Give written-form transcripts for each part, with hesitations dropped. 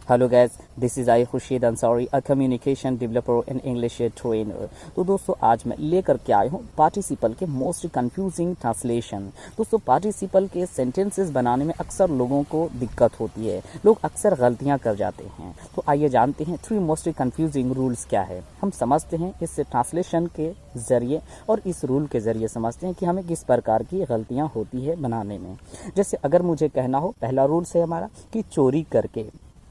Hello guys, this is I Khurshid Ansari, a communication developer and English trainer. तो दोस्तों आज मैं लेकर के आया हूँ पार्टिसिपल के मोस्ट कंफ्यूजिंग ट्रांसलेशन। दोस्तों पार्टिसिपल के सेंटेंसेस बनाने में अक्सर लोगों को दिक्कत होती है, लोग अक्सर गलतियाँ कर जाते हैं। तो आइए जानते हैं 3 मोस्ट कंफ्यूजिंग रूल्स क्या है। हम समझते हैं इस ट्रांसलेशन के ज़रिए और इस रूल के ज़रिए समझते हैं कि हमें किस प्रकार की गलतियाँ होती है बनाने में। जैसे अगर मुझे कहना हो, पहला रूल्स है हमारा कि चोरी करके।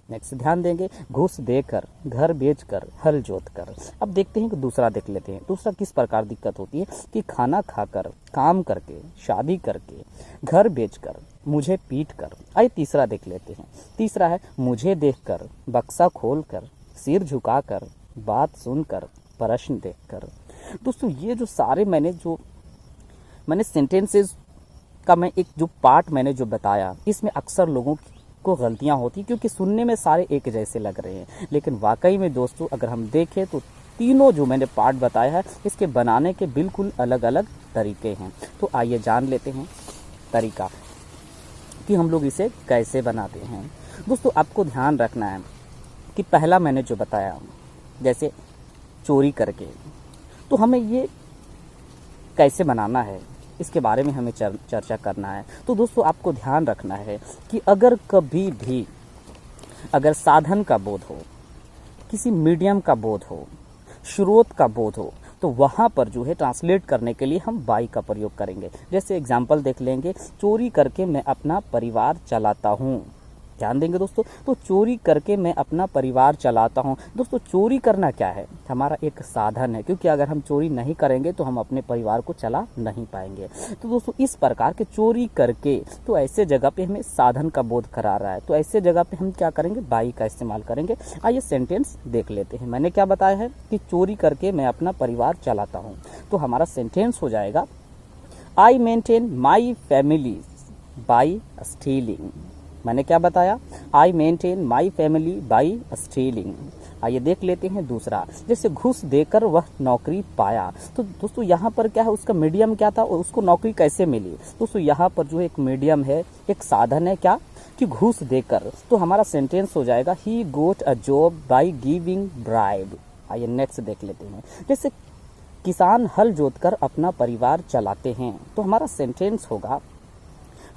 नेक्स्ट ध्यान देंगे, घूस देकर, घर बेचकर, हल जोत कर। अब देखते हैं कि दूसरा देख लेते हैं। दूसरा किस प्रकार दिक्कत होती है कि खाना खाकर, काम करके, शादी करके, घर बेचकर, मुझे पीट कर। आइए तीसरा देख लेते हैं। तीसरा है मुझे देखकर, बक्सा खोलकर, सिर झुकाकर, बात सुनकर, प्रश्न देखकर। दोस्तों ये जो सारे मैंने सेंटेंसेस का मैं एक जो पार्ट मैंने जो बताया, इसमें अक्सर लोगों को गलतियां होती क्योंकि सुनने में सारे एक जैसे लग रहे हैं, लेकिन वाकई में दोस्तों अगर हम देखें तो तीनों जो मैंने पार्ट बताया है इसके बनाने के बिल्कुल अलग अलग तरीके हैं। तो आइए जान लेते हैं तरीका कि हम लोग इसे कैसे बनाते हैं। दोस्तों आपको ध्यान रखना है कि पहला मैंने जो बताया जैसे चोरी करके, तो हमें ये कैसे बनाना है इसके बारे में हमें चर्चा करना है। तो दोस्तों आपको ध्यान रखना है कि अगर कभी भी अगर साधन का बोध हो, किसी मीडियम का बोध हो, स्रोत का बोध हो, तो वहाँ पर जो है ट्रांसलेट करने के लिए हम बाई का प्रयोग करेंगे। जैसे एग्जाम्पल देख लेंगे, चोरी करके मैं अपना परिवार चलाता हूँ। ध्यान देंगे दोस्तों, तो चोरी करके मैं अपना परिवार चलाता हूँ। दोस्तों चोरी करना क्या है, हमारा एक साधन है, क्योंकि अगर हम चोरी नहीं करेंगे तो हम अपने परिवार को चला नहीं पाएंगे। तो दोस्तों इस प्रकार के चोरी करके, तो ऐसे जगह पे हमें साधन का बोध करा रहा है, तो ऐसे जगह पे हम क्या करेंगे, बाई का इस्तेमाल करेंगे। आइए सेंटेंस देख लेते हैं। मैंने क्या बताया है कि चोरी करके मैं अपना परिवार चलाता हूँ, तो हमारा सेंटेंस हो जाएगा I maintain my family by stealing. मैंने क्या बताया, I maintain my family by stealing. आइए देख लेते हैं दूसरा, जैसे घूस देकर वह नौकरी पाया। तो दोस्तों यहाँ पर क्या है, उसका मीडियम क्या था और उसको नौकरी कैसे मिली। दोस्तों यहाँ पर जो एक मीडियम है, एक साधन है क्या कि घूस देकर, तो हमारा सेंटेंस हो जाएगा he got a job by giving bribe. आइए नेक्स्ट देख लेते हैं, जैसे किसान हल जोतकर अपना परिवार चलाते हैं, तो हमारा सेंटेंस होगा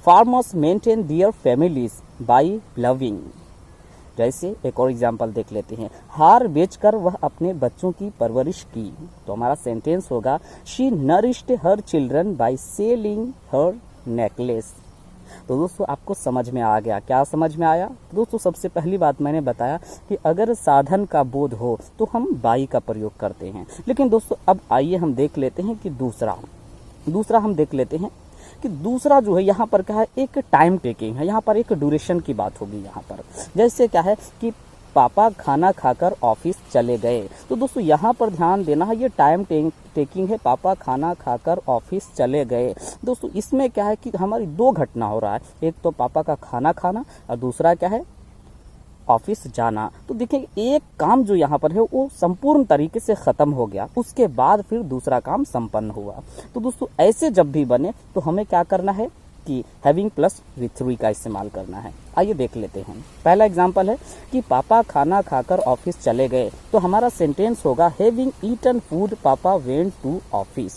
farmers maintain their families by ploughing. जैसे एक और एग्जाम्पल देख लेते हैं, हार बेचकर वह अपने बच्चों की परवरिश की, तो हमारा सेंटेंस होगा she nourished her children by selling her necklace. तो दोस्तों आपको समझ में आ गया, क्या समझ में आया। दोस्तों सबसे पहली बात मैंने बताया कि अगर साधन का बोध हो तो हम बाई का प्रयोग करते हैं। लेकिन दोस्तों अब आइए हम देख लेते हैं कि दूसरा हम देख लेते हैं कि दूसरा जो है यहाँ पर क्या है, एक टाइम टेकिंग है, यहाँ पर एक ड्यूरेशन की बात होगी। यहाँ पर जैसे क्या है कि पापा खाना खाकर ऑफिस चले गए, तो दोस्तों यहाँ पर ध्यान देना है, ये टाइम टेकिंग है, पापा खाना खाकर ऑफिस चले गए। दोस्तों इसमें क्या है कि हमारी 2 घटना हो रहा है, एक तो पापा का खाना खाना और दूसरा क्या है ऑफिस जाना। तो देखिए एक काम जो यहाँ पर है वो संपूर्ण तरीके से खत्म हो गया, उसके बाद फिर दूसरा काम संपन्न हुआ। तो दोस्तों ऐसे जब भी बने तो हमें क्या करना है कि हैविंग प्लस विथ 3 का इस्तेमाल करना है। आइए देख लेते हैं। पहला एग्जांपल है कि पापा खाना खाकर ऑफिस चले गए, तो हमारा सेंटेंस होगा हैविंग ईटन फूड पापा वेंट टू ऑफिस।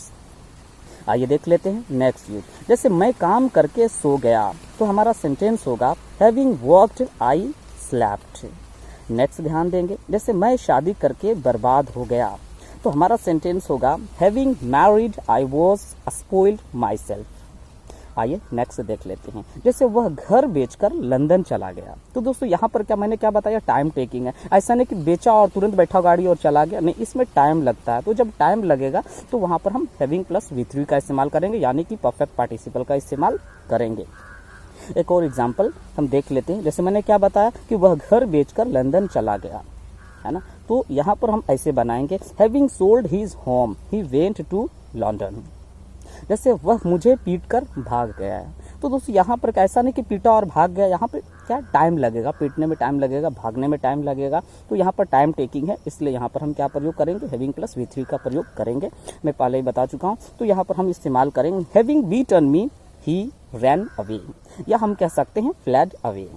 आइए देख लेते हैं नेक्स्ट यूज, जैसे मैं काम करके सो गया, तो हमारा सेंटेंस होगा हैविंग वर्कड आई स्लैप्ड। नेक्स्ट ध्यान देंगे, जैसे मैं शादी करके बर्बाद हो गया, तो हमारा सेंटेंस होगा having married I was spoiled my self. आइए नेक्स्ट देख लेते हैं, जैसे वह घर बेचकर लंदन चला गया। तो दोस्तों यहाँ पर क्या मैंने क्या बताया, टाइम टेकिंग है। ऐसा नहीं कि बेचा और तुरंत बैठा गाड़ी और चला गया, नहीं, इसमें टाइम लगता है। तो जब टाइम लगेगा तो वहाँ पर हम हैविंग प्लस वी 3 का इस्तेमाल करेंगे, यानी कि परफेक्ट पार्टिसिपल का इस्तेमाल करेंगे। एक और एग्जाम्पल हम देख लेते हैं, जैसे मैंने क्या बताया कि वह घर बेचकर लंदन चला गया, है ना। तो यहाँ पर हम ऐसे बनाएंगे having sold his home he went to London. जैसे वह मुझे पीट कर भाग गया है, तो दोस्तों यहाँ पर ऐसा नहीं कि पीटा और भाग गया, यहाँ पे क्या टाइम लगेगा, पीटने में टाइम लगेगा, भागने में टाइम लगेगा, तो यहाँ पर टाइम टेकिंग है, इसलिए यहाँ पर हम क्या प्रयोग करेंगे, हैविंग प्लस वी 3 का प्रयोग करेंगे। मैं पहले ही बता चुका हूँ, तो यहाँ पर हम इस्तेमाल करेंगे हैविंग बीटन मी ही रैन अवे, या हम कह सकते हैं फ्लैड अवे।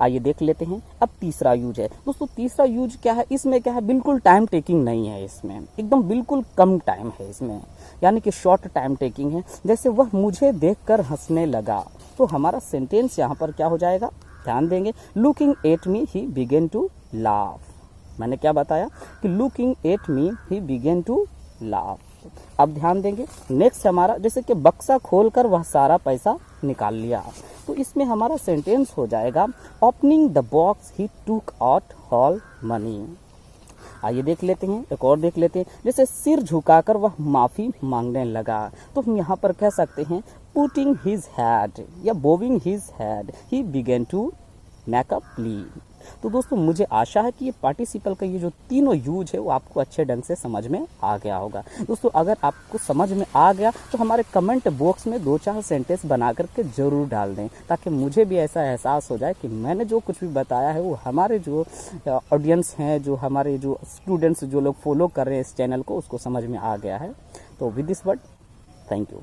आइए देख लेते हैं। अब तीसरा यूज है दोस्तों। तीसरा यूज क्या है, इसमें क्या है, बिल्कुल टाइम टेकिंग नहीं है, इसमें एकदम बिल्कुल कम टाइम है इसमें, यानी कि शॉर्ट टाइम टेकिंग है। जैसे वह मुझे देखकर हंसने लगा, तो हमारा सेंटेंस यहाँ पर क्या हो जाएगा, ध्यान देंगे, looking at me he began to laugh. मैंने क्या बताया कि looking at me he began to laugh. अब ध्यान देंगे, नेक्स्ट हमारा जैसे कि बक्सा खोलकर वह सारा पैसा निकाल लिया, तो इसमें हमारा सेंटेंस हो जाएगा ओपनिंग द बॉक्स ही टूक आउट ऑल मनी। आइए देख लेते हैं, एक और देख लेते हैं। जैसे सिर झुकाकर वह माफ़ी मांगने लगा, तो हम यहाँ पर कह सकते हैं पुटिंग हिज हेड या bowing his head he began to make a plea. तो दोस्तों मुझे आशा है कि ये पार्टिसिपल का ये जो तीनों यूज है वो आपको अच्छे ढंग से समझ में आ गया होगा। दोस्तों अगर आपको समझ में आ गया तो हमारे कमेंट बॉक्स में 2-4 सेंटेंस बना करके ज़रूर डाल दें, ताकि मुझे भी ऐसा एहसास हो जाए कि मैंने जो कुछ भी बताया है वो हमारे जो ऑडियंस हैं, जो हमारे जो स्टूडेंट्स जो लोग फॉलो कर रहे हैं इस चैनल को, उसको समझ में आ गया है। तो with this word, thank you.